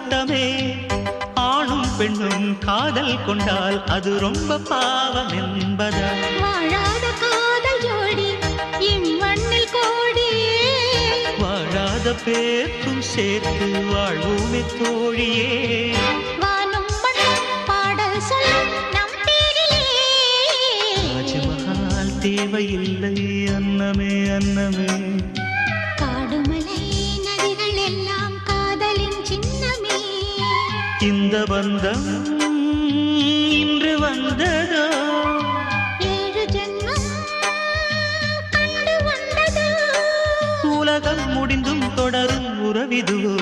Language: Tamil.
கூட்டமே ஆணும் பெண்ணும் காதல் கொண்டால் அது ரொம்ப பாவம் என்பதா வாழாத காதல் ஜோடி இம்மண்ணில் கோடி வாழாத பேர்க்கும் சேர்த்து வாழ்வோமே தோழியே வானும் மண்ணும் பாடல் சொல்லும் நம் பேரிலே ராஜமஹால் தேவையில்லை அன்னமே அன்னமே காடுமலை நதிகள் எல்லாம் காதலின் சின்னமே இந்த பந்தம் இன்று வந்ததோ 7 ஜென்மம் கண்டு வந்ததோ உலகம் முடிந்தும் தொடரும் உறவிதுவோ